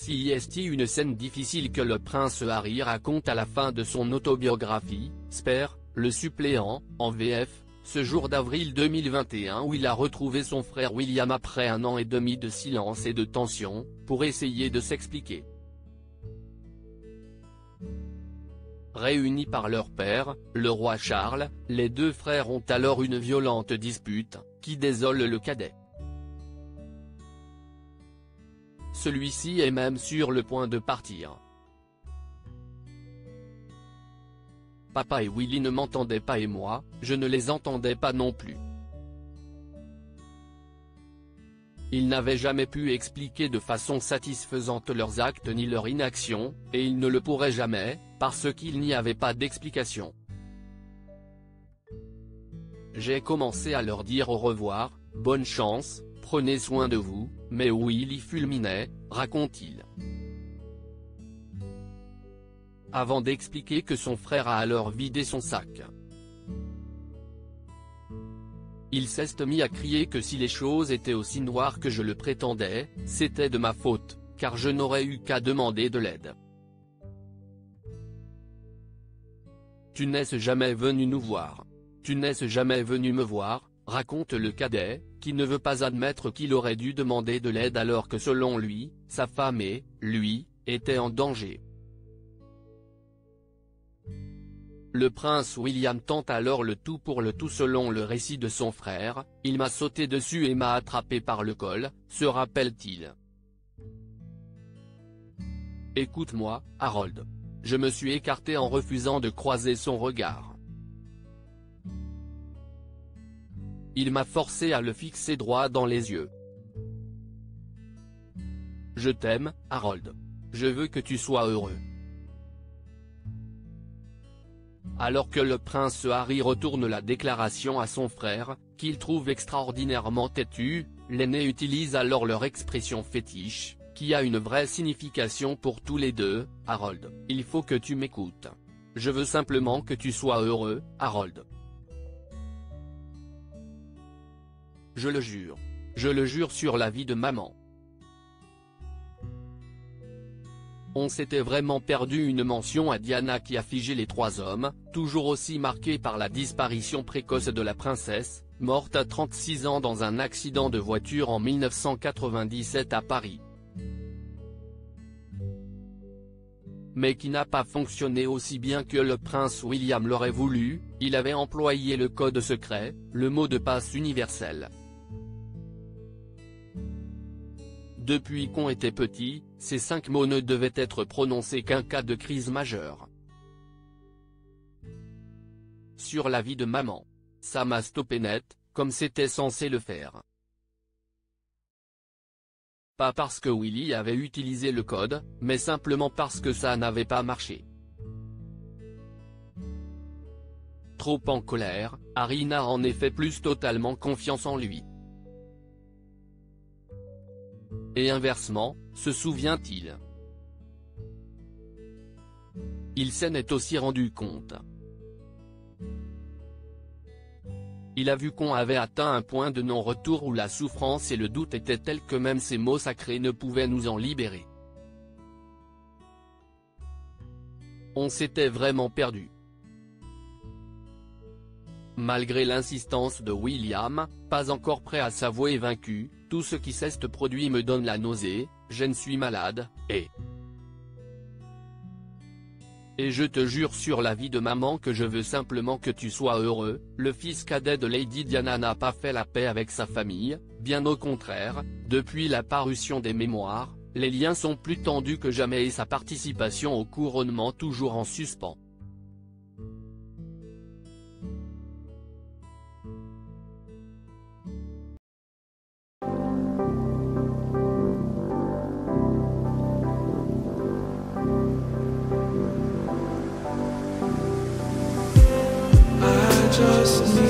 C'est une scène difficile que le prince Harry raconte à la fin de son autobiographie, Spare, le suppléant, en VF, ce jour d'avril 2021 où il a retrouvé son frère William après 1 an et demi de silence et de tension, pour essayer de s'expliquer. Réunis par leur père, le roi Charles, les deux frères ont alors une violente dispute, qui désole le cadet. Celui-ci est même sur le point de partir. Papa et Willy ne m'entendaient pas et moi, je ne les entendais pas non plus. Ils n'avaient jamais pu expliquer de façon satisfaisante leurs actes ni leur inaction, et ils ne le pourraient jamais, parce qu'il n'y avait pas d'explication. J'ai commencé à leur dire au revoir, bonne chance, prenez soin de vous, mais Willy fulminait, raconte-t-il. Avant d'expliquer que son frère a alors vidé son sac. Il s'est mis à crier que si les choses étaient aussi noires que je le prétendais, c'était de ma faute, car je n'aurais eu qu'à demander de l'aide. Tu n'es jamais venu nous voir. Tu n'es jamais venu me voir, raconte le cadet, qui ne veut pas admettre qu'il aurait dû demander de l'aide alors que selon lui, sa femme et, lui, étaient en danger. Le prince William tente alors le tout pour le tout selon le récit de son frère, il m'a sauté dessus et m'a attrapé par le col, se rappelle-t-il. Écoute-moi, Harold. Je me suis écarté en refusant de croiser son regard. Il m'a forcé à le fixer droit dans les yeux. Je t'aime, Harold. Je veux que tu sois heureux. Alors que le prince Harry retourne la déclaration à son frère, qu'il trouve extraordinairement têtu, l'aîné utilise alors leur expression fétiche, qui a une vraie signification pour tous les deux, Harold, il faut que tu m'écoutes. Je veux simplement que tu sois heureux, Harold. Je le jure sur la vie de maman. On s'était vraiment perdu une mention à Diana qui a figé les 3 hommes, toujours aussi marqués par la disparition précoce de la princesse, morte à 36 ans dans un accident de voiture en 1997 à Paris. Mais qui n'a pas fonctionné aussi bien que le prince William l'aurait voulu, il avait employé le code secret, le mot de passe universel. Depuis qu'on était petit, ces 5 mots ne devaient être prononcés qu'en cas de crise majeure. Sur la vie de maman. Ça m'a stoppé net, comme c'était censé le faire. Pas parce que Willy avait utilisé le code, mais simplement parce que ça n'avait pas marché. Trop en colère, Harry n'a en effet plus totalement confiance en lui. Et inversement, se souvient-il. Il s'en est aussi rendu compte. Il a vu qu'on avait atteint un point de non-retour où la souffrance et le doute étaient tels que même ces mots sacrés ne pouvaient nous en libérer. On s'était vraiment perdu. Malgré l'insistance de William, pas encore prêt à s'avouer vaincu, tout ce qui s'est produit me donne la nausée, je ne suis malade, et je te jure sur la vie de maman que je veux simplement que tu sois heureux. Le fils cadet de Lady Diana n'a pas fait la paix avec sa famille, bien au contraire, depuis la parution des mémoires, les liens sont plus tendus que jamais et sa participation au couronnement toujours en suspens. Just need